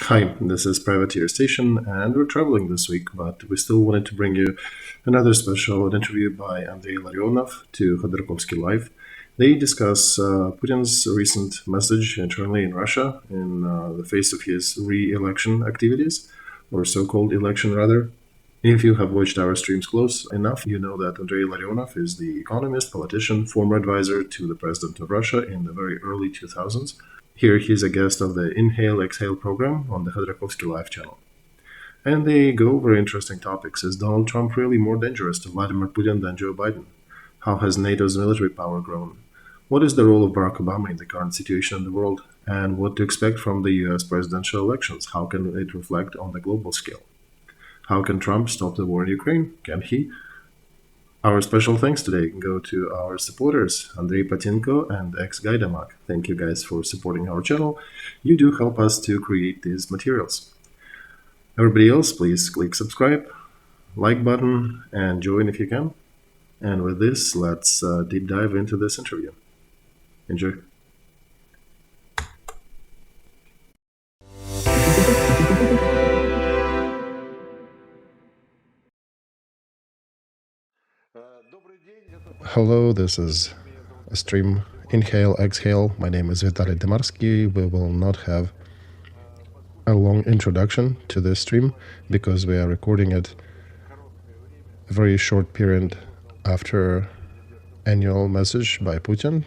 Hi, this is Privateer Station, and we're traveling this week, but we still wanted to bring you another special interview by Andrei Illarionov to Khodorkovsky Live. They discuss Putin's recent message internally in Russia in the face of his re-election activities, or so-called election rather. If you have watched our streams close enough, you know that Andrei Illarionov is the economist, politician, former advisor to the president of Russia in the very early 2000s. Here he's a guest of the Inhale Exhale program on the Khodorkovsky Live channel. And they go over interesting topics. Is Donald Trump really more dangerous to Vladimir Putin than Joe Biden? How has NATO's military power grown? What is the role of Barack Obama in the current situation in the world? And what to expect from the US presidential elections? How can it reflect on the global scale? How can Trump stop the war in Ukraine? Can he? Our special thanks today go to our supporters, Andrei Patinko and ex-Gaidamak. Thank you guys for supporting our channel. You do help us to create these materials. Everybody else, please click subscribe, like button, and join if you can. And with this, let's deep dive into this interview. Enjoy. Hello, this is a stream Inhale, Exhale. My name is Vitaly Dymarsky. We will not have a long introduction to this stream because we are recording it a very short period after annual message by Putin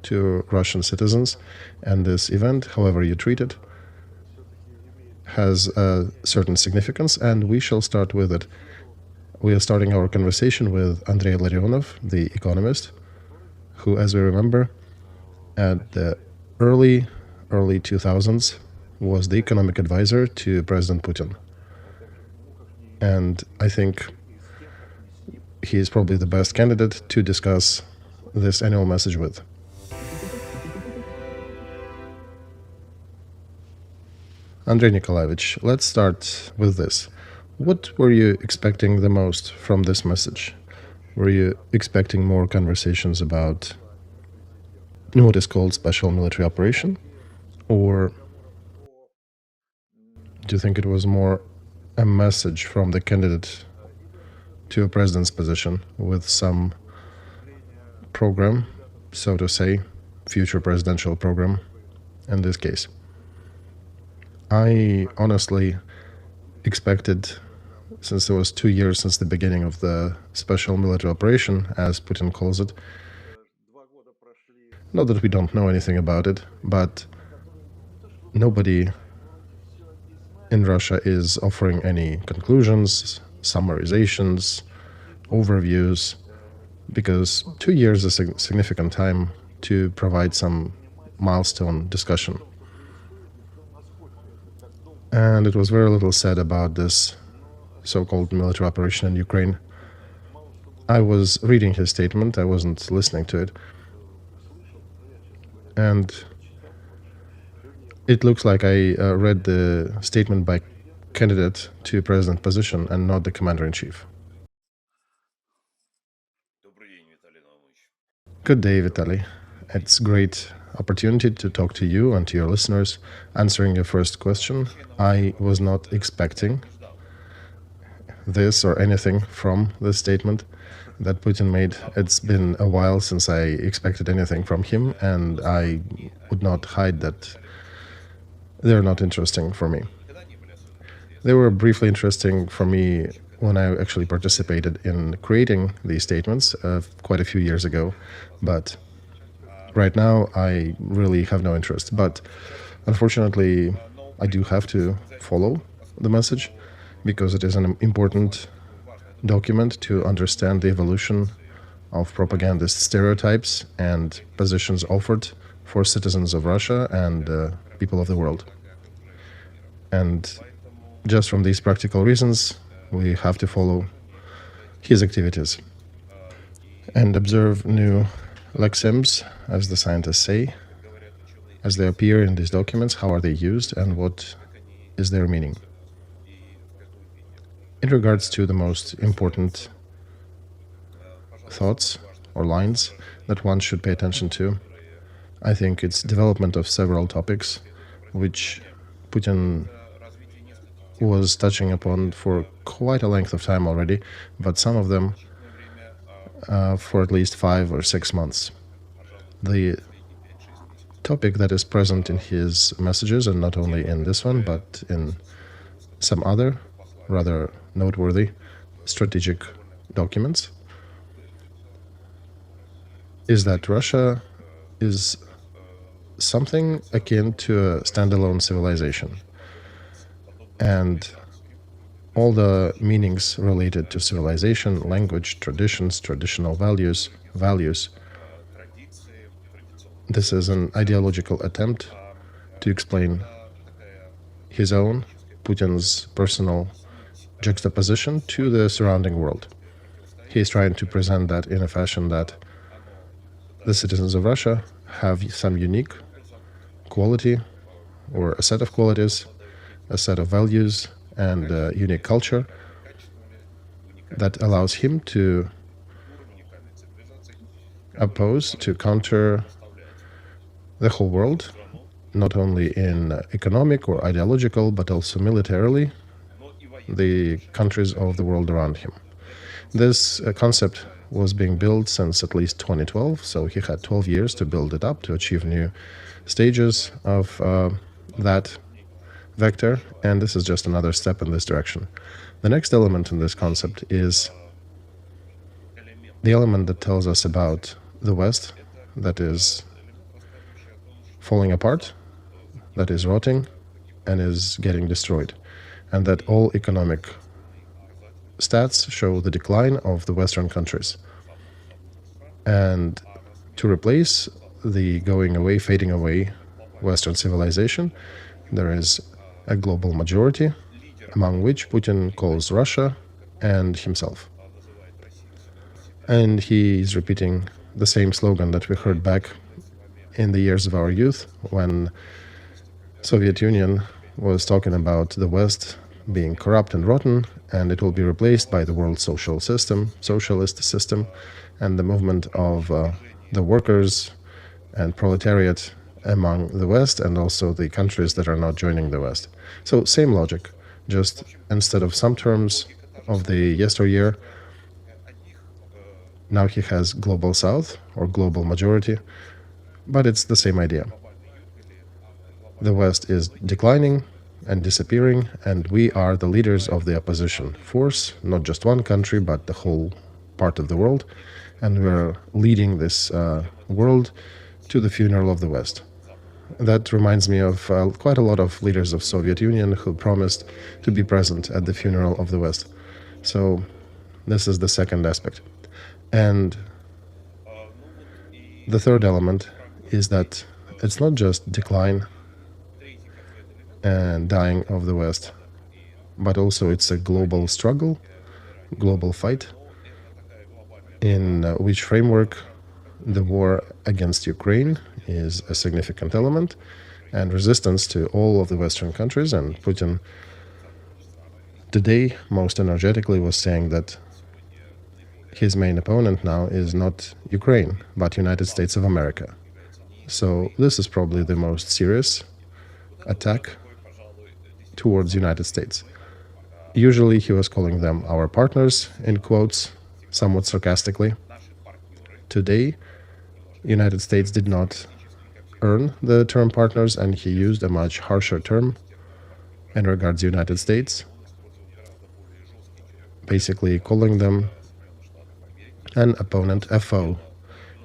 to Russian citizens. And this event, however you treat it, has a certain significance, and we shall start with it. We are starting our conversation with Andrei Illarionov, the economist, who, as we remember, at the early 2000s was the economic advisor to President Putin. And I think he is probably the best candidate to discuss this annual message with. Andrei Nikolaevich, let's start with this. What were you expecting the most from this message? Were you expecting more conversations about what is called special military operation? Or do you think it was more a message from the candidate to a president's position with some program, so to say, future presidential program in this case? I honestly expected, since it was 2 years since the beginning of the special military operation, as Putin calls it. Not that we don't know anything about it, but nobody in Russia is offering any conclusions, summarizations, overviews, because 2 years is a significant time to provide some milestone discussion. And it was very little said about this so-called military operation in Ukraine. I was reading his statement, I wasn't listening to it. And it looks like I read the statement by candidate to president position and not the commander-in-chief. Good day, Vitaly. It's great opportunity to talk to you and to your listeners. Answering your first question, I was not expecting this or anything from this statement that Putin made. It's been a while since I expected anything from him, and I would not hide that they're not interesting for me. They were briefly interesting for me when I actually participated in creating these statements quite a few years ago, but right now I really have no interest. But unfortunately, I do have to follow the message because it is an important document to understand the evolution of propagandist stereotypes and positions offered for citizens of Russia and people of the world. And just from these practical reasons, we have to follow his activities and observe new lexims, as the scientists say, as they appear in these documents, how are they used and what is their meaning. In regards to the most important thoughts or lines that one should pay attention to, I think it's development of several topics which Putin was touching upon for quite a length of time already, but some of them for at least 5 or 6 months. The topic that is present in his messages, and not only in this one, but in some other rather noteworthy strategic documents, is that Russia is something akin to a standalone civilization. And all the meanings related to civilization, language, traditions, traditional values, this is an ideological attempt to explain his own, Putin's personal juxtaposition to the surrounding world. He is trying to present that in a fashion that the citizens of Russia have some unique quality or a set of qualities, a set of values, and a unique culture that allows him to oppose, to counter the whole world, not only in economic or ideological, but also militarily, the countries of the world around him. This concept was being built since at least 2012, so he had 12 years to build it up, to achieve new stages of that vector, and this is just another step in this direction. The next element in this concept is the element that tells us about the West that is falling apart, that is rotting, and is getting destroyed, and that all economic stats show the decline of the Western countries. And to replace the going away, fading away Western civilization, there is a global majority, among which Putin calls Russia and himself. And he is repeating the same slogan that we heard back in the years of our youth, when Soviet Union was talking about the West being corrupt and rotten, and it will be replaced by the world socialist system, and the movement of the workers and proletariat among the West, and also the countries that are not joining the West. So same logic, just instead of some terms of the yesteryear, now he has global South or global majority, but it's the same idea. The West is declining and disappearing, and we are the leaders of the opposition force, not just one country, but the whole part of the world, and we're leading this world to the funeral of the West. That reminds me of quite a lot of leaders of Soviet Union who promised to be present at the funeral of the West. So this is the second aspect. And the third element is that it's not just decline and dying of the West, but also it's a global struggle, global fight, in which framework the war against Ukraine is a significant element, and resistance to all of the Western countries. And Putin today most energetically was saying that his main opponent now is not Ukraine, but United States of America. So this is probably the most serious attack towards United States. Usually he was calling them our partners, in quotes, somewhat sarcastically. Today, United States did not earn the term partners, and he used a much harsher term in regards to United States, basically calling them an opponent, a foe,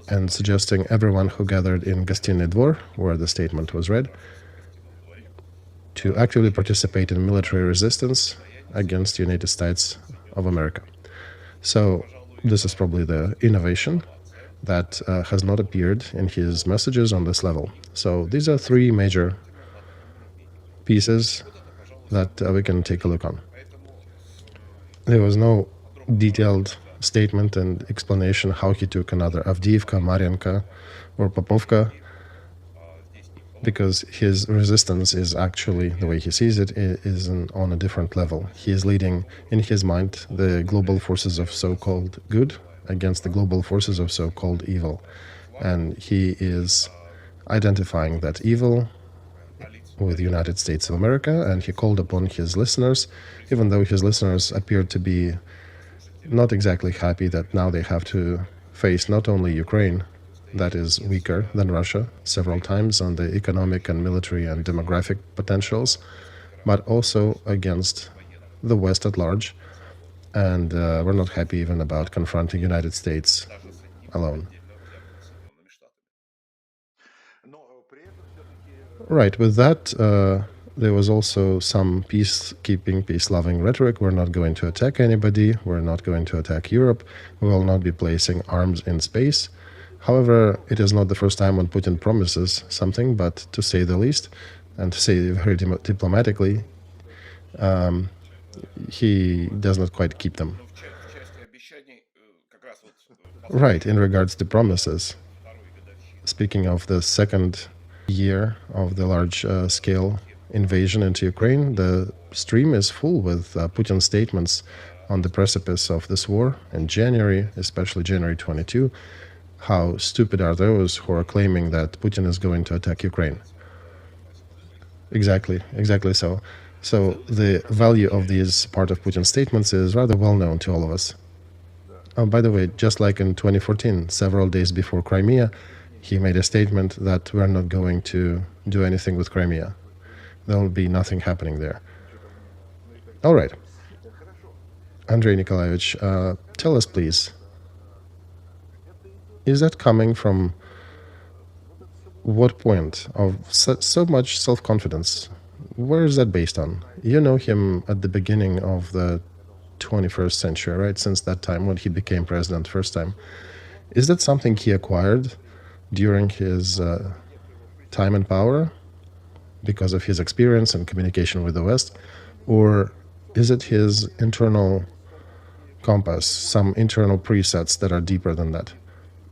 and suggesting everyone who gathered in Gostinny Dvor, where the statement was read, to actively participate in military resistance against the United States of America. So this is probably the innovation that has not appeared in his messages on this level. So these are three major pieces that we can take a look on. There was no detailed statement and explanation how he took another Avdiivka, Mariinka, or Popovka, because his resistance is actually, the way he sees it, is on a different level. He is leading, in his mind, the global forces of so-called good against the global forces of so-called evil. And he is identifying that evil with the United States of America, and he called upon his listeners, even though his listeners appeared to be not exactly happy that now they have to face not only Ukraine, that is weaker than Russia several times on the economic and military and demographic potentials, but also against the West at large. And we're not happy even about confronting United States alone. Right, with that, there was also some peacekeeping, peace-loving rhetoric. We're not going to attack anybody. We're not going to attack Europe. We will not be placing arms in space. However, it is not the first time when Putin promises something, but to say the least, and to say very diplomatically, he does not quite keep them. Right, in regards to promises. Speaking of the second year of the large-scale invasion into Ukraine, the stream is full with Putin's statements on the precipice of this war in January, especially January 22. How stupid are those who are claiming that Putin is going to attack Ukraine? Exactly so. So the value of these part of Putin's statements is rather well known to all of us. Oh, by the way, just like in 2014, several days before Crimea, he made a statement that we're not going to do anything with Crimea. There will be nothing happening there. All right. Andrei Nikolaevich, tell us, please, is that coming from what point of so much self-confidence? Where is that based on? You know him at the beginning of the 21st century, right? Since that time when he became president first time. Is that something he acquired during his time in power because of his experience and communication with the West? Or is it his internal compass, some internal presets that are deeper than that,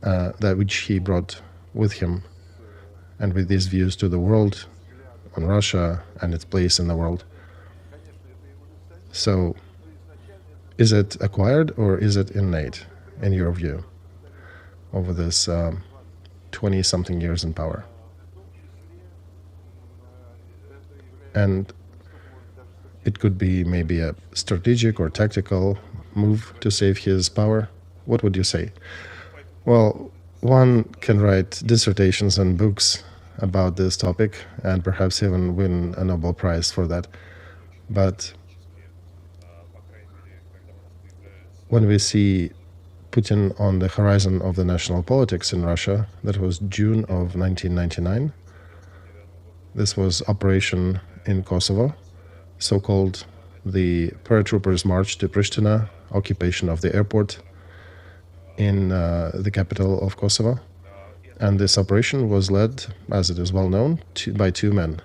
that which he brought with him and with these views to the world, on Russia and its place in the world? So, is it acquired or is it innate, in your view, over this 20-something years in power? And it could be maybe a strategic or tactical move to save his power. What would you say? Well, one can write dissertations and books about this topic and perhaps even win a Nobel Prize for that. But when we see Putin on the horizon of the national politics in Russia, that was June of 1999. This was operation in Kosovo, so-called the paratroopers march to Pristina, occupation of the airport in the capital of Kosovo. And this operation was led, as it is well known, by two men.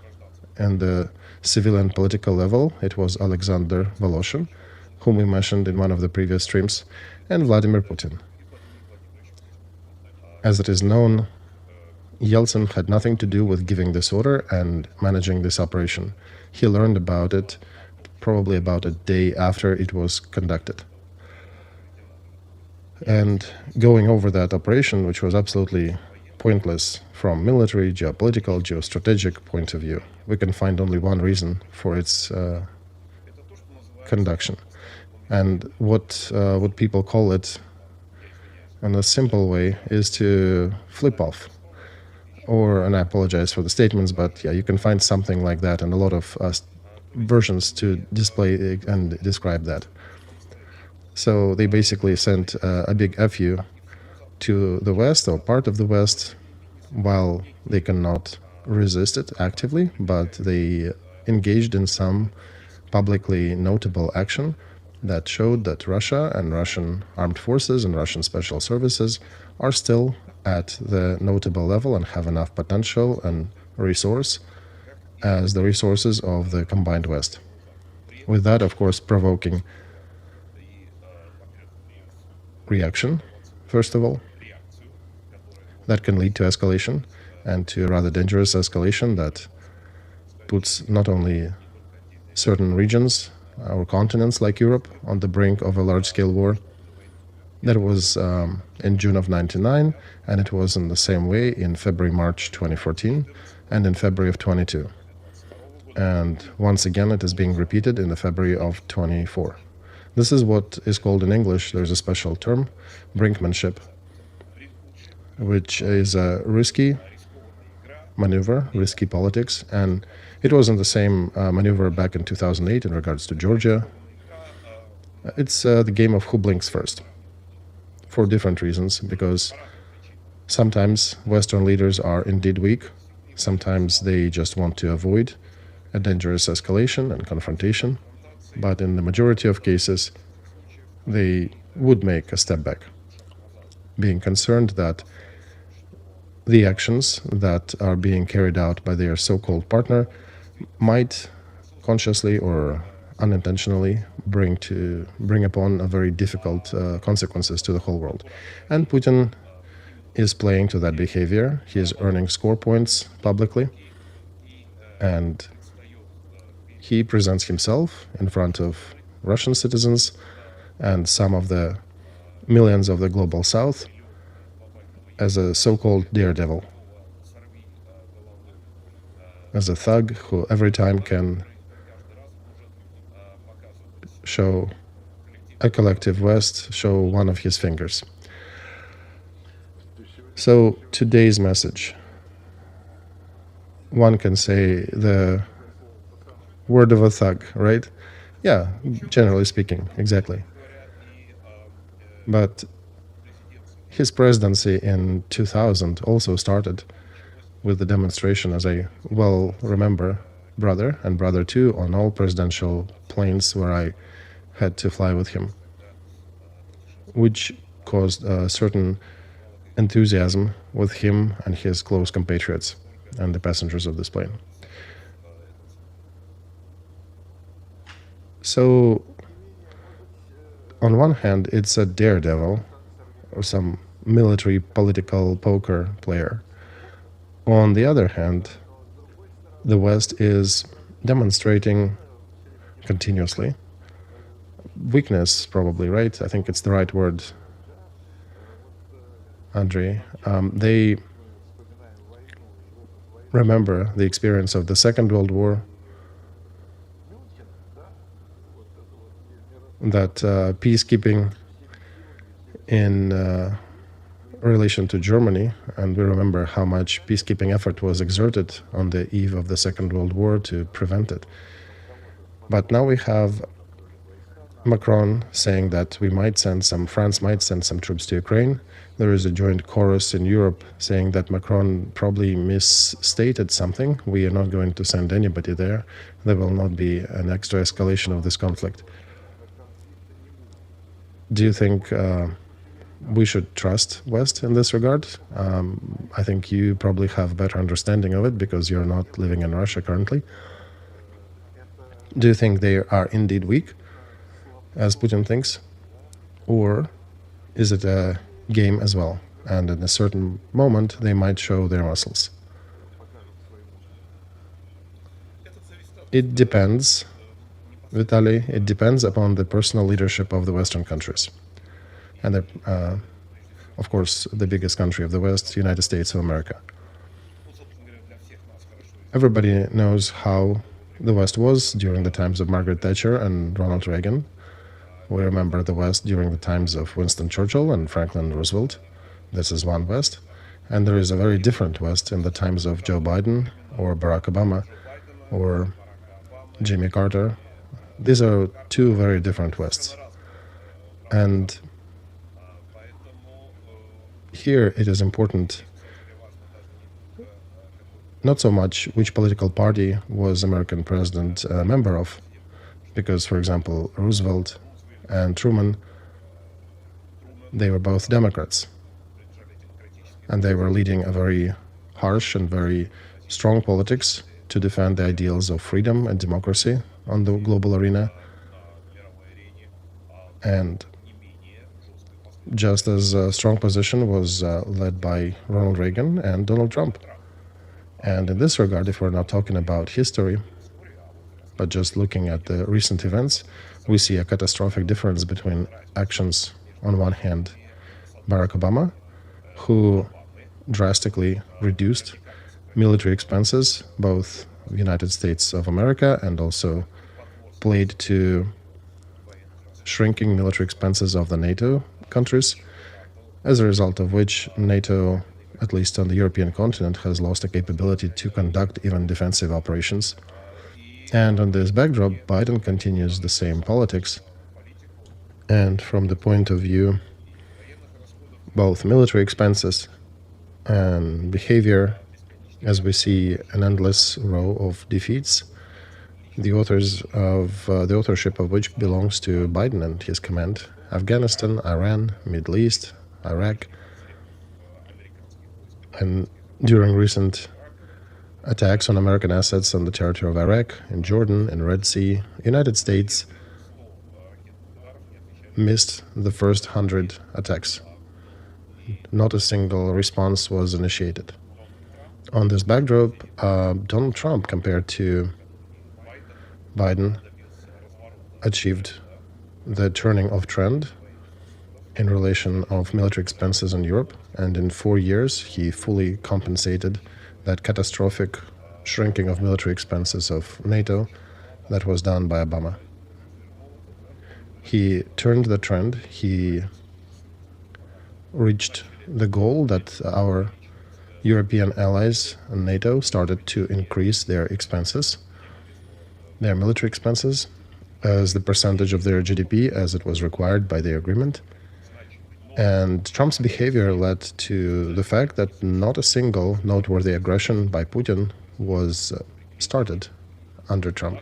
And the civilian political level, it was Alexander Voloshin, whom we mentioned in one of the previous streams, and Vladimir Putin. As it is known, Yeltsin had nothing to do with giving this order and managing this operation. He learned about it probably about a day after it was conducted. And going over that operation, which was absolutely pointless from military, geopolitical, geostrategic point of view, we can find only one reason for its conduction. And what people call it in a simple way is to flip off. Or, and I apologize for the statements, but yeah, you can find something like that and a lot of versions to display and describe that. So they basically sent a big FU to the West or part of the West, while they cannot resist it actively, but they engaged in some publicly notable action that showed that Russia and Russian armed forces and Russian special services are still at the notable level and have enough potential and resource as the resources of the combined West. With that, of course, provoking reaction, first of all, that can lead to escalation, and to a rather dangerous escalation that puts not only certain regions or continents like Europe on the brink of a large-scale war. That was in June of 1999, and it was in the same way in February, March 2014, and in February of 22. And once again, it is being repeated in the February of 24. This is what is called in English, there's a special term, brinkmanship, which is a risky maneuver, risky politics. And it wasn't the same maneuver back in 2008 in regards to Georgia. It's the game of who blinks first, for different reasons, because sometimes Western leaders are indeed weak. Sometimes they just want to avoid a dangerous escalation and confrontation. But in the majority of cases, they would make a step back, being concerned that the actions that are being carried out by their so-called partner might consciously or unintentionally bring upon a very difficult consequences to the whole world. And Putin is playing to that behavior. He is earning score points publicly, and he presents himself in front of Russian citizens and some of the millions of the global South as a so-called daredevil, as a thug who every time can show a collective West, show one of his fingers. So today's message, one can say the word of a thug, right? Yeah, generally speaking, exactly. But his presidency in 2000 also started with the demonstration, as I well remember, brother and brother too, on all presidential planes where I had to fly with him, which caused a certain enthusiasm with him and his close compatriots and the passengers of this plane. So, on one hand, it's a daredevil or some military political poker player. On the other hand, the West is demonstrating continuously weakness, probably, right? I think it's the right word, Andrei. They remember the experience of the Second World War, that peacekeeping in relation to Germany, and we remember how much peacekeeping effort was exerted on the eve of the Second World War to prevent it. But now we have Macron saying that France might send some troops to Ukraine. There is a joint chorus in Europe saying that Macron probably misstated something. We are not going to send anybody there. There will not be an extra escalation of this conflict. Do you think we should trust West in this regard? I think you probably have a better understanding of it because you're not living in Russia currently. Do you think they are indeed weak, as Putin thinks? Or is it a game as well? And in a certain moment, they might show their muscles. It depends, Vitaly, it depends upon the personal leadership of the Western countries. And, of course, the biggest country of the West, United States of America. Everybody knows how the West was during the times of Margaret Thatcher and Ronald Reagan. We remember the West during the times of Winston Churchill and Franklin Roosevelt. This is one West. And there is a very different West in the times of Joe Biden or Barack Obama or Jimmy Carter. These are two very different Wests. And here it is important not so much which political party was American president a member of, because, for example, Roosevelt and Truman, they were both Democrats, and they were leading a very harsh and very strong politics to defend the ideals of freedom and democracy on the global arena. And just as a strong position was led by Ronald Reagan and Donald Trump. And in this regard, if we're not talking about history, but just looking at the recent events, we see a catastrophic difference between actions on one hand, Barack Obama, who drastically reduced military expenses, both United States of America and also played to shrinking military expenses of the NATO countries, as a result of which NATO, at least on the European continent, has lost the capability to conduct even defensive operations. And on this backdrop, Biden continues the same politics. And from the point of view both military expenses and behavior, as we see an endless row of defeats, the authorship of which belongs to Biden and his command: Afghanistan, Iran, Middle East, Iraq. And during recent attacks on American assets on the territory of Iraq, in Jordan, in Red Sea, United States missed the first 100 attacks. Not a single response was initiated. On this backdrop, Donald Trump, compared to Biden, achieved the turning of trend in relation of military expenses in Europe, and in 4 years he fully compensated that catastrophic shrinking of military expenses of NATO that was done by Obama. He turned the trend. He reached the goal that our European allies and NATO started to increase their expenses, their military expenses, as the percentage of their GDP as it was required by the agreement. And Trump's behavior led to the fact that not a single noteworthy aggression by Putin was started under Trump.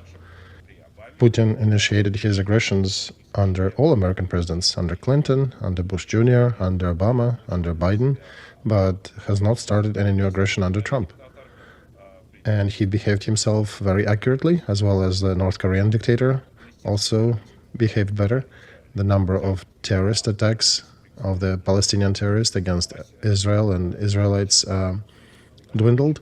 Putin initiated his aggressions under all American presidents, under Clinton, under Bush Jr., under Obama, under Biden, but has not started any new aggression under Trump. And he behaved himself very accurately, as well as the North Korean dictator also behaved better. The number of terrorist attacks of the Palestinian terrorists against Israel and Israelites dwindled.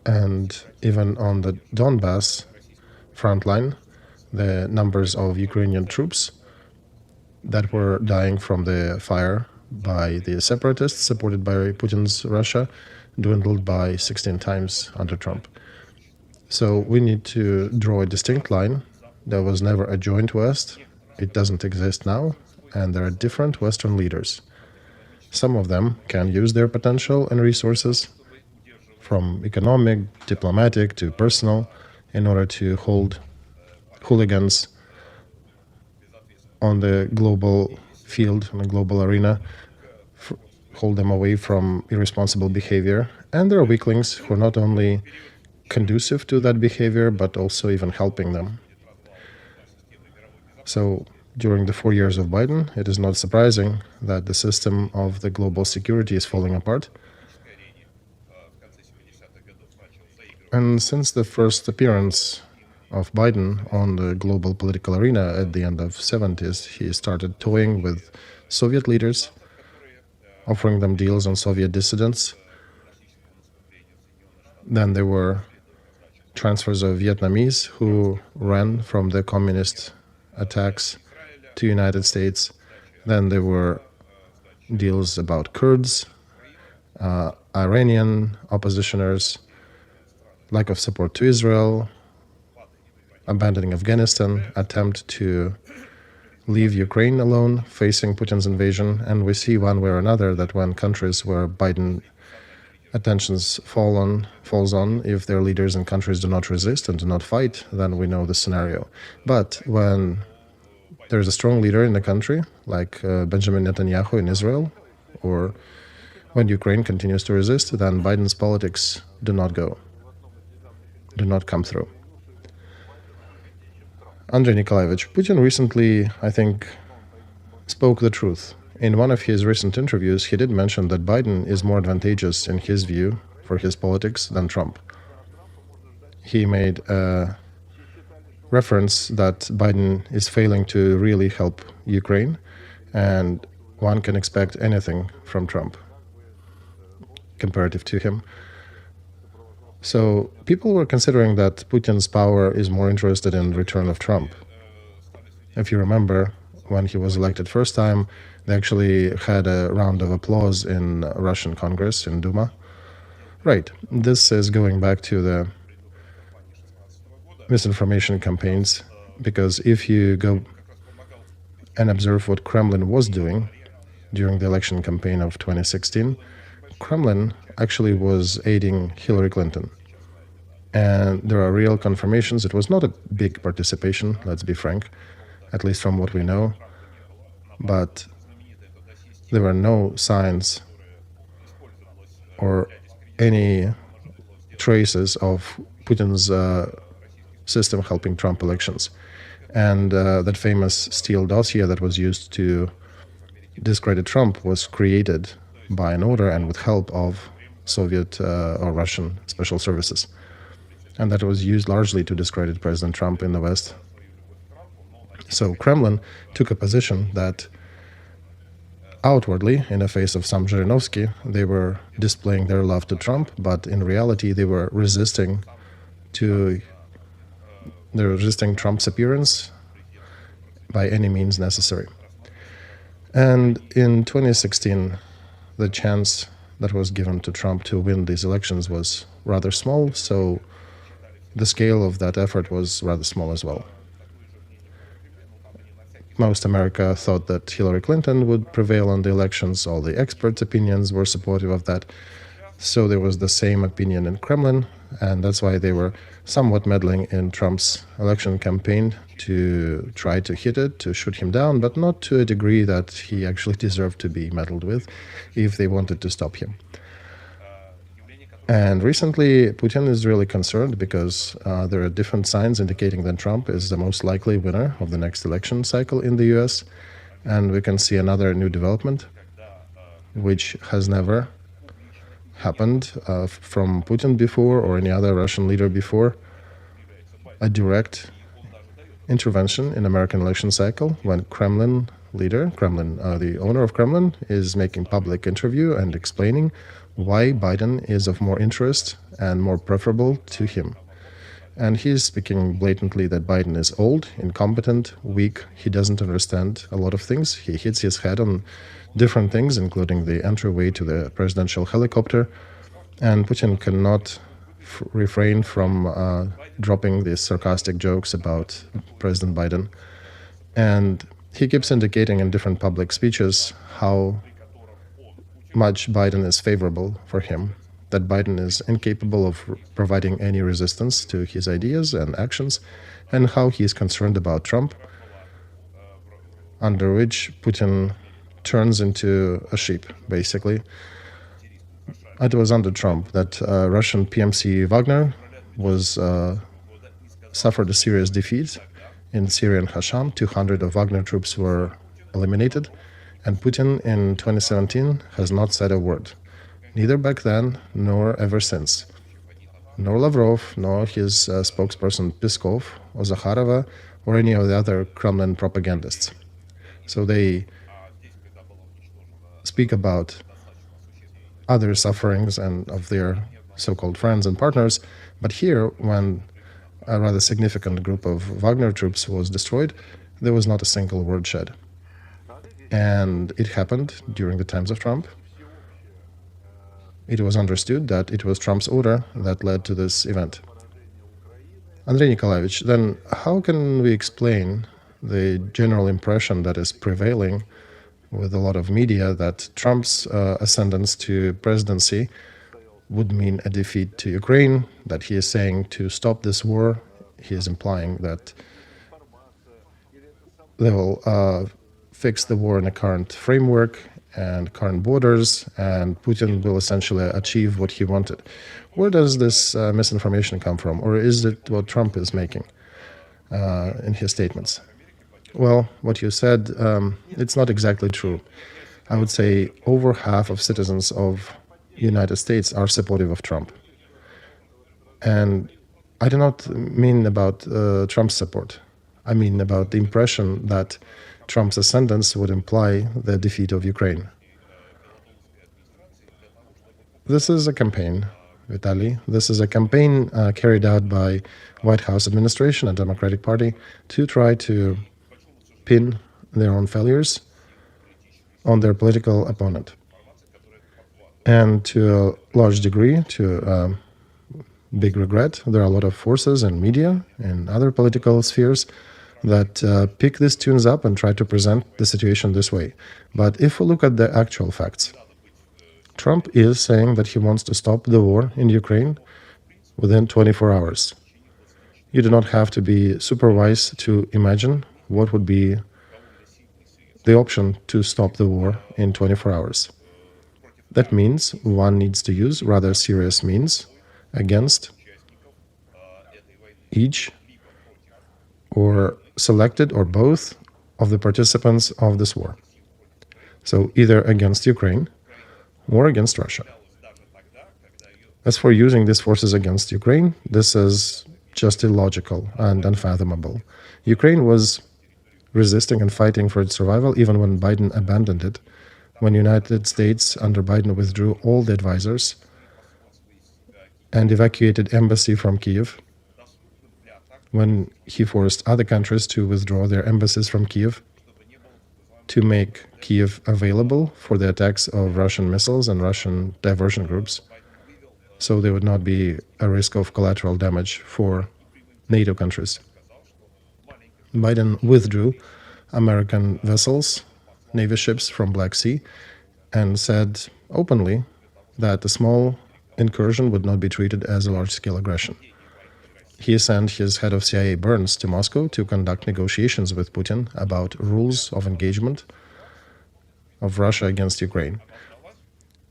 And even on the Donbass front line, the numbers of Ukrainian troops that were dying from the fire by the separatists supported by Putin's Russia dwindled by 16 times under Trump. So we need to draw a distinct line. There was never a joint West. It doesn't exist now, and there are different Western leaders. Some of them can use their potential and resources, from economic, diplomatic to personal, in order to hold hooligans on the global field, on the global arena, hold them away from irresponsible behavior. And there are weaklings who are not only conducive to that behavior, but also even helping them. So during the 4 years of Biden, it is not surprising that the system of the global security is falling apart. And since the first appearance of Biden on the global political arena at the end of the 70s, he started toying with Soviet leaders, offering them deals on Soviet dissidents. Then there were transfers of Vietnamese who ran from the communist attacks to the United States. Then there were deals about Kurds, Iranian oppositioners, lack of support to Israel, abandoning Afghanistan, attempt to leave Ukraine alone, facing Putin's invasion. And we see one way or another that when countries where Biden attentions falls on, if their leaders in countries do not resist and do not fight, then we know the scenario. But when there's a strong leader in the country, like Benjamin Netanyahu in Israel, or when Ukraine continues to resist, then Biden's politics do not come through. Andrei Nikolaevich, Putin recently, I think, spoke the truth. In one of his recent interviews, he did mention that Biden is more advantageous, in his view, for his politics than Trump. He made a reference that Biden is failing to really help Ukraine, and one can expect anything from Trump comparative to him. So people were considering that Putin's power is more interested in the return of Trump. If you remember, when he was elected first time, they actually had a round of applause in Russian Congress, in Duma. Right. This is going back to the misinformation campaigns, because if you go and observe what Kremlin was doing during the election campaign of 2016, Kremlin actually was aiding Hillary Clinton. And there are real confirmations. It was not a big participation, let's be frank, at least from what we know. But there were no signs or any traces of Putin's system helping Trump elections. And that famous Steele dossier that was used to discredit Trump was created by an order and with help of Soviet or Russian special services. And that was used largely to discredit President Trump in the West. So Kremlin took a position that outwardly, in the face of some Zhirinovsky, they were displaying their love to Trump, but in reality they were resisting Trump's appearance by any means necessary. And in 2016, the chance that was given to Trump to win these elections was rather small, so the scale of that effort was rather small as well. Most America thought that Hillary Clinton would prevail on the elections. All the experts' opinions were supportive of that. So there was the same opinion in Kremlin, and that's why they were somewhat meddling in Trump's election campaign to try to hit it, to shoot him down, but not to a degree that he actually deserved to be meddled with if they wanted to stop him. And recently, Putin is really concerned because there are different signs indicating that Trump is the most likely winner of the next election cycle in the US. And we can see another new development, which has never happened from Putin before or any other Russian leader before, a direct intervention in American election cycle when the owner of Kremlin, is making public interview and explaining why Biden is of more interest and more preferable to him. And he's speaking blatantly that Biden is old, incompetent, weak. He doesn't understand a lot of things. He hits his head on different things, including the entryway to the presidential helicopter. And Putin cannot refrain from dropping these sarcastic jokes about President Biden. And he keeps indicating in different public speeches how much Biden is favorable for him, that Biden is incapable of providing any resistance to his ideas and actions, and how he is concerned about Trump, under which Putin turns into a sheep, basically. It was under Trump that Russian PMC Wagner suffered a serious defeat in Syria and Hasham. 200 of Wagner troops were eliminated, and Putin in 2017 has not said a word, neither back then nor ever since. Nor Lavrov, nor his spokesperson Peskov or Zakharova or any of the other Kremlin propagandists. So they speak about other sufferings and of their so-called friends and partners, but here, when a rather significant group of Wagner troops was destroyed, there was not a single word shed. And it happened during the times of Trump. It was understood that it was Trump's order that led to this event. Andrei Nikolaevich, then how can we explain the general impression that is prevailing with a lot of media that Trump's ascendance to presidency would mean a defeat to Ukraine, that he is saying to stop this war? He is implying that they will fix the war in the current framework and current borders, and Putin will essentially achieve what he wanted. Where does this misinformation come from? Or is it what Trump is making in his statements? Well, what you said, it's not exactly true. I would say over half of citizens of the United States are supportive of Trump. And I do not mean about Trump's support. I mean about the impression that Trump's ascendance would imply the defeat of Ukraine. This is a campaign, Vitaly. This is a campaign carried out by White House administration and Democratic Party to try to pin their own failures on their political opponent. And to a large degree, to big regret, there are a lot of forces in media and other political spheres that pick these tunes up and try to present the situation this way. But if we look at the actual facts, Trump is saying that he wants to stop the war in Ukraine within 24 hours. You do not have to be super wise to imagine what would be the option to stop the war in 24 hours. That means one needs to use rather serious means against each or selected or both of the participants of this war. So either against Ukraine or against Russia. As for using these forces against Ukraine, this is just illogical and unfathomable. Ukraine was resisting and fighting for its survival even when Biden abandoned it, when the United States under Biden withdrew all the advisors and evacuated embassy from Kyiv, when he forced other countries to withdraw their embassies from Kyiv to make Kyiv available for the attacks of Russian missiles and Russian diversion groups, so there would not be a risk of collateral damage for NATO countries. Biden withdrew American vessels, Navy ships from Black Sea, and said openly that a small incursion would not be treated as a large-scale aggression. He sent his head of CIA, Burns, to Moscow to conduct negotiations with Putin about rules of engagement of Russia against Ukraine.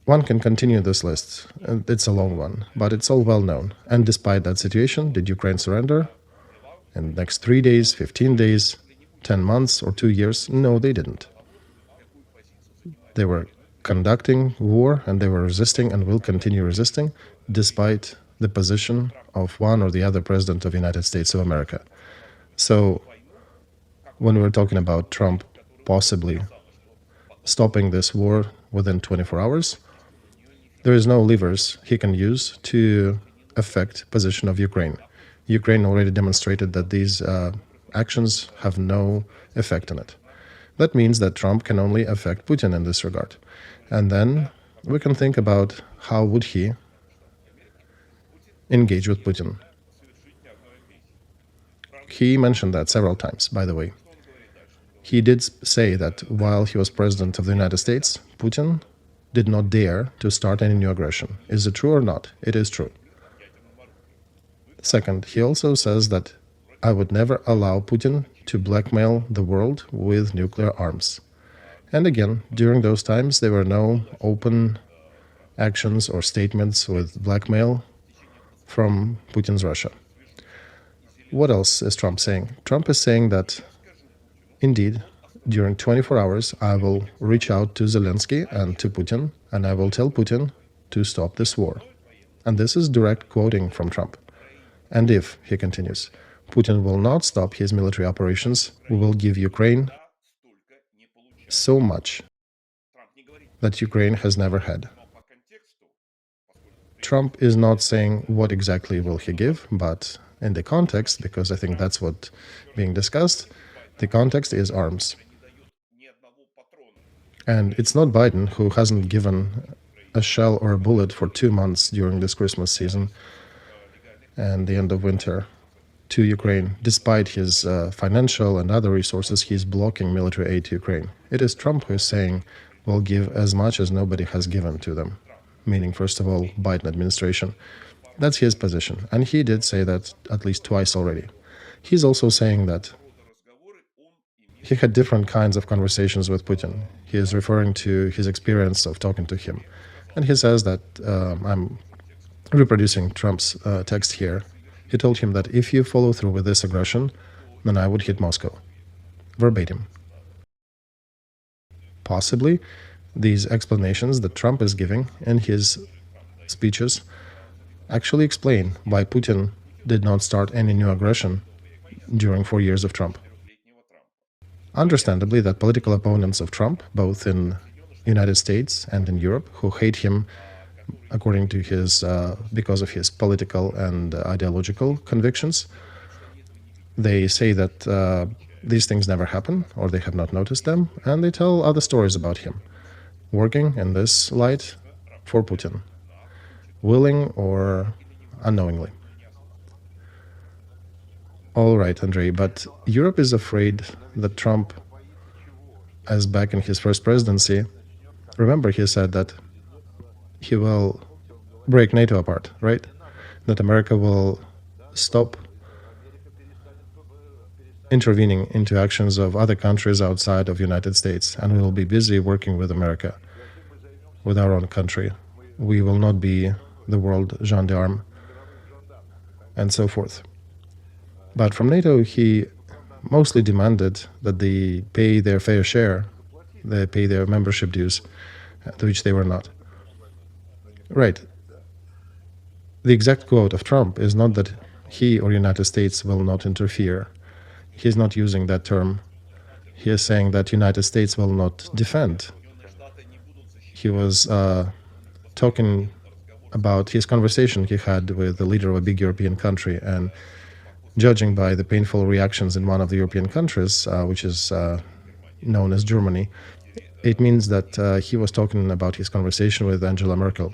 One can continue this list, and it's a long one, but it's all well known. And despite that situation, did Ukraine surrender? In the next 3 days, 15 days, 10 months, or 2 years? No, they didn't. They were conducting war, and they were resisting and will continue resisting, despite the position of one or the other president of the United States of America. So when we're talking about Trump possibly stopping this war within 24 hours, there is no levers he can use to affect position of Ukraine. Ukraine already demonstrated that these actions have no effect on it. That means that Trump can only affect Putin in this regard. And then we can think about how would he engage with Putin. He mentioned that several times, by the way. He did say that while he was president of the United States, Putin did not dare to start any new aggression. Is it true or not? It is true. Second, he also says that I would never allow Putin to blackmail the world with nuclear arms. And again, during those times, there were no open actions or statements with blackmail from Putin's Russia. What else is Trump saying? Trump is saying that, indeed, during 24 hours, I will reach out to Zelensky and to Putin, and I will tell Putin to stop this war. And this is direct quoting from Trump. And if, he continues, Putin will not stop his military operations, we will give Ukraine so much that Ukraine has never had. Trump is not saying what exactly will he give, but in the context, because I think that's what's being discussed, the context is arms. And it's not Biden who hasn't given a shell or a bullet for 2 months during this Christmas season and the end of winter to Ukraine. Despite his financial and other resources, he's blocking military aid to Ukraine. It is Trump who is saying we'll give as much as nobody has given to them, meaning, first of all, Biden administration. That's his position. And he did say that at least twice already. He's also saying that he had different kinds of conversations with Putin. He is referring to his experience of talking to him. And he says that, I'm reproducing Trump's text here. He told him that if you follow through with this aggression, then I would hit Moscow. Verbatim. Possibly, these explanations that Trump is giving in his speeches actually explain why Putin did not start any new aggression during 4 years of Trump. Understandably, that political opponents of Trump, both in the United States and in Europe, who hate him according to his, because of his political and ideological convictions, they say that these things never happen, or they have not noticed them, and they tell other stories about him. Working in this light, for Putin, willing or unknowingly. All right, Andrei, but Europe is afraid that Trump, as back in his first presidency, remember he said that he will break NATO apart, right? That America will stop intervening into actions of other countries outside of the United States, and we will be busy working with America, with our own country. We will not be the world gendarme, and so forth. But from NATO, he mostly demanded that they pay their fair share, they pay their membership dues, to which they were not. Right. The exact quote of Trump is not that he or United States will not interfere. He's not using that term. He is saying that United States will not defend. He was talking about his conversation he had with the leader of a big European country, and judging by the painful reactions in one of the European countries, which is known as Germany, it means that he was talking about his conversation with Angela Merkel.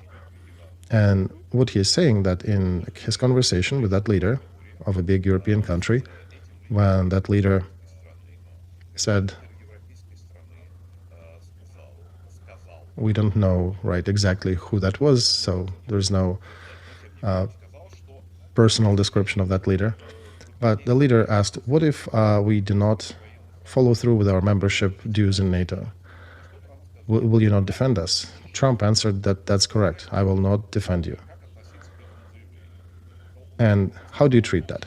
And what he is saying that in his conversation with that leader of a big European country, when that leader said, we don't know right exactly who that was, so there's no personal description of that leader. But the leader asked, what if we do not follow through with our membership dues in NATO? Will you not defend us? Trump answered that that's correct. I will not defend you. And how do you treat that?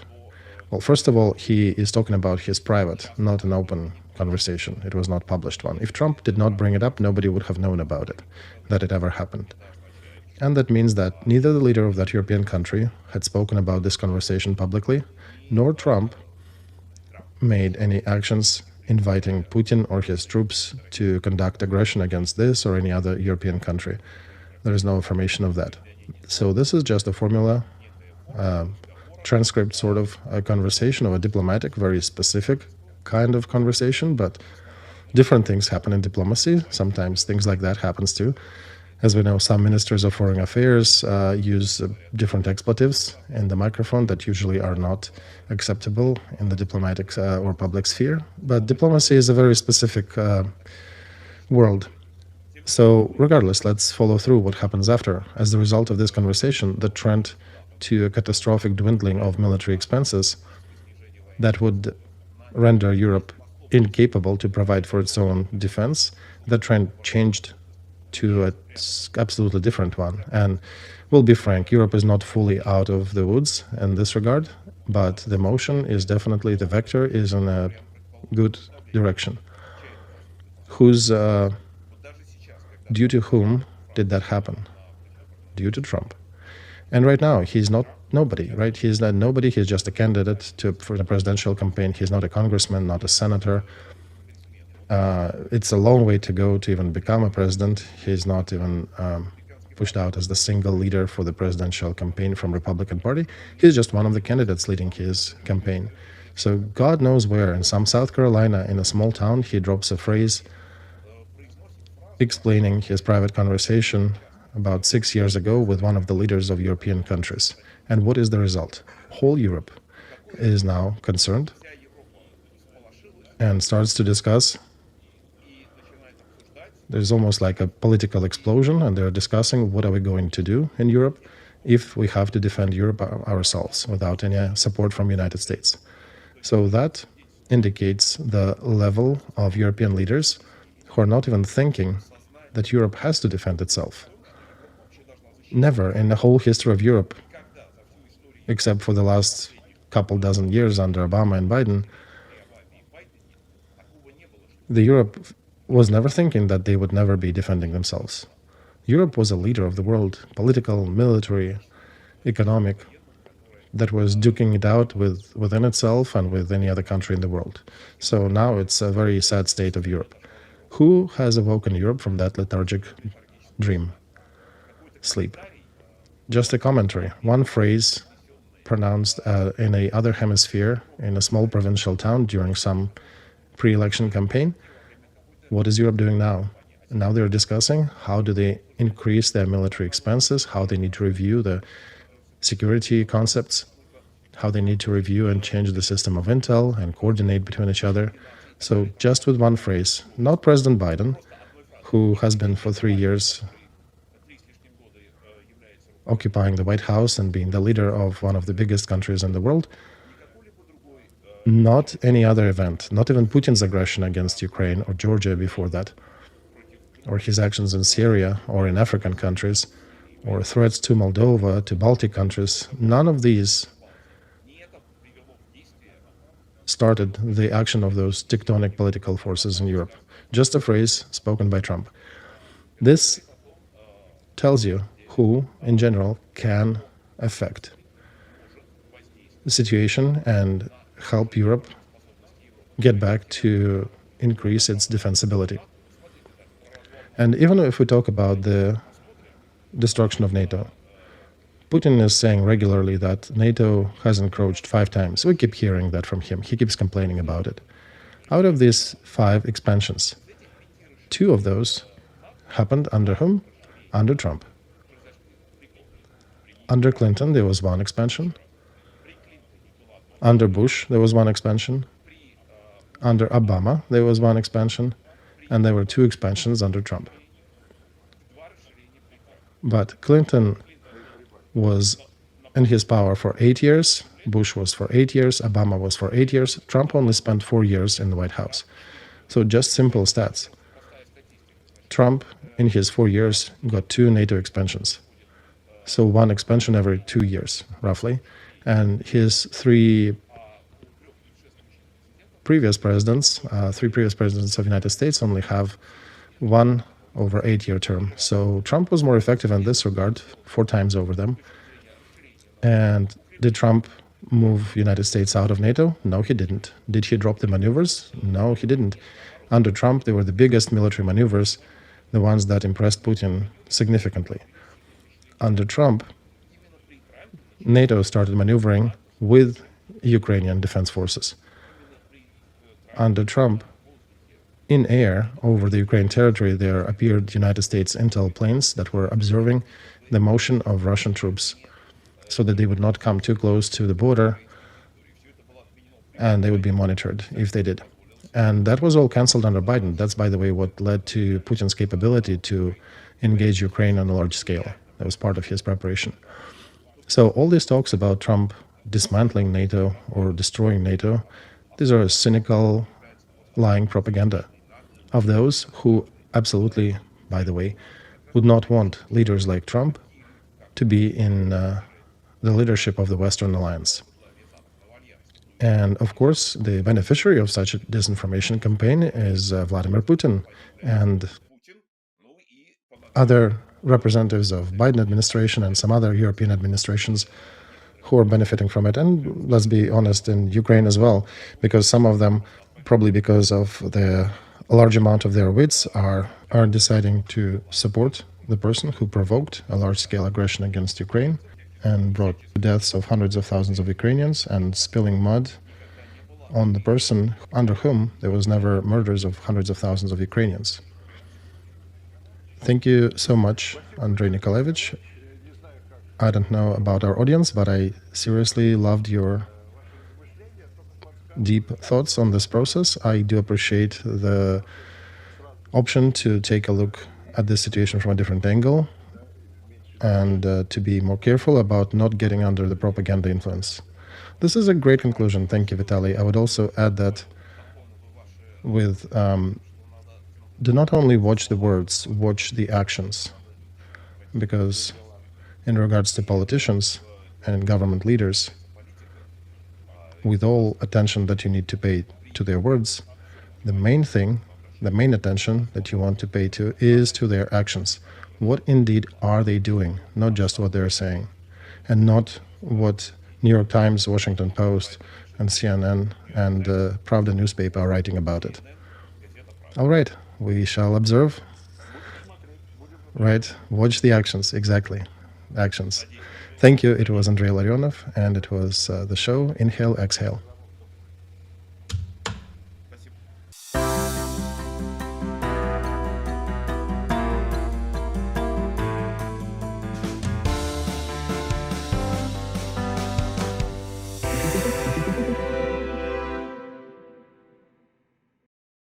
Well, first of all, he is talking about his private, not an open conversation. It was not published one. If Trump did not bring it up, nobody would have known about it, that it ever happened. And that means that neither the leader of that European country had spoken about this conversation publicly, nor Trump made any actions inviting Putin or his troops to conduct aggression against this or any other European country. There is no affirmation of that. So this is just a formula, transcript sort of a conversation of a diplomatic, very specific kind of conversation, but different things happen in diplomacy. Sometimes things like that happens too. As we know, some ministers of foreign affairs use different expletives in the microphone that usually are not acceptable in the diplomatic or public sphere. But diplomacy is a very specific world. So regardless, let's follow through what happens after. As a result of this conversation, the trend to a catastrophic dwindling of military expenses that would render Europe incapable to provide for its own defense, the trend changed to an absolutely different one. And we'll be frank, Europe is not fully out of the woods in this regard, but the motion is definitely, the vector is in a good direction. Due to whom did that happen? Due to Trump. And right now, he's not nobody, right? He's not nobody. He's just a candidate for the presidential campaign. He's not a congressman, not a senator. It's a long way to go to even become a president. He's not even pushed out as the single leader for the presidential campaign from Republican Party. He's just one of the candidates leading his campaign. So God knows where, in some South Carolina, in a small town, he drops a phrase explaining his private conversation about 6 years ago with one of the leaders of European countries. And what is the result? Whole Europe is now concerned and starts to discuss. There's almost like a political explosion, and they're discussing what are we going to do in Europe if we have to defend Europe ourselves without any support from the United States. So that indicates the level of European leaders who are not even thinking that Europe has to defend itself. Never in the whole history of Europe, except for the last couple dozen years under Obama and Biden, the Europe was never thinking that they would never be defending themselves. Europe was a leader of the world, political, military, economic, that was duking it out within itself and with any other country in the world. So now it's a very sad state of Europe. Who has awoken Europe from that lethargic dream? Sleep. Just a commentary. One phrase pronounced in a other hemisphere in a small provincial town during some pre-election campaign. What is Europe doing now? Now they're discussing how do they increase their military expenses, how they need to review the security concepts, how they need to review and change the system of intel and coordinate between each other. So just with one phrase, not President Biden, who has been for 3 years occupying the White House and being the leader of one of the biggest countries in the world, not any other event, not even Putin's aggression against Ukraine or Georgia before that, or his actions in Syria or in African countries, or threats to Moldova, to Baltic countries, none of these started the action of those tectonic political forces in Europe. Just a phrase spoken by Trump. This tells you who, in general, can affect the situation and help Europe get back to increase its defensibility. And even if we talk about the destruction of NATO, Putin is saying regularly that NATO has encroached 5 times. We keep hearing that from him. He keeps complaining about it. Out of these 5 expansions, 2 of those happened under whom? Under Trump. Under Clinton, there was 1 expansion. Under Bush, there was 1 expansion. Under Obama, there was 1 expansion. And there were 2 expansions under Trump. But Clinton was in his power for 8 years, Bush was for 8 years, Obama was for 8 years, Trump only spent 4 years in the White House. So just simple stats. Trump, in his 4 years, got 2 NATO expansions. So 1 expansion every 2 years, roughly. And his 3 previous presidents of the United States only have 1 over 8-year term. So Trump was more effective in this regard, 4 times over them. And did Trump move United States out of NATO? No, he didn't. Did he drop the maneuvers? No, he didn't. Under Trump, they were the biggest military maneuvers, the ones that impressed Putin significantly. Under Trump, NATO started maneuvering with Ukrainian defense forces. Under Trump, in air over the Ukraine territory, there appeared United States intel planes that were observing the motion of Russian troops so that they would not come too close to the border and they would be monitored if they did. And that was all cancelled under Biden. That's, by the way, what led to Putin's capability to engage Ukraine on a large scale. That was part of his preparation. So all these talks about Trump dismantling NATO or destroying NATO, these are cynical, lying propaganda of those who absolutely, by the way, would not want leaders like Trump to be in the leadership of the Western alliance. And of course, the beneficiary of such a disinformation campaign is Vladimir Putin and other representatives of Biden administration and some other European administrations who are benefiting from it. And let's be honest, in Ukraine as well, because some of them, probably because of a large amount of their wits, are deciding to support the person who provoked a large-scale aggression against Ukraine and brought the deaths of hundreds of thousands of Ukrainians and spilling mud on the person under whom there was never murders of hundreds of thousands of Ukrainians. Thank you so much, Andrei Nikolaevich. I don't know about our audience, but I seriously loved your deep thoughts on this process. I do appreciate the option to take a look at this situation from a different angle and to be more careful about not getting under the propaganda influence. This is a great conclusion. Thank you, Vitaly. I would also add that with do not only watch the words, watch the actions, because in regards to politicians and government leaders, with all attention that you need to pay to their words, the main attention that you want to pay to is to their actions. What indeed are they doing, not just what they're saying, and not what New York Times, Washington Post, and CNN and Pravda newspaper are writing about it. All right, we shall observe. Right, watch the actions, exactly, actions. Thank you, it was Andrei Illarionov, and it was the show Inhale, Exhale.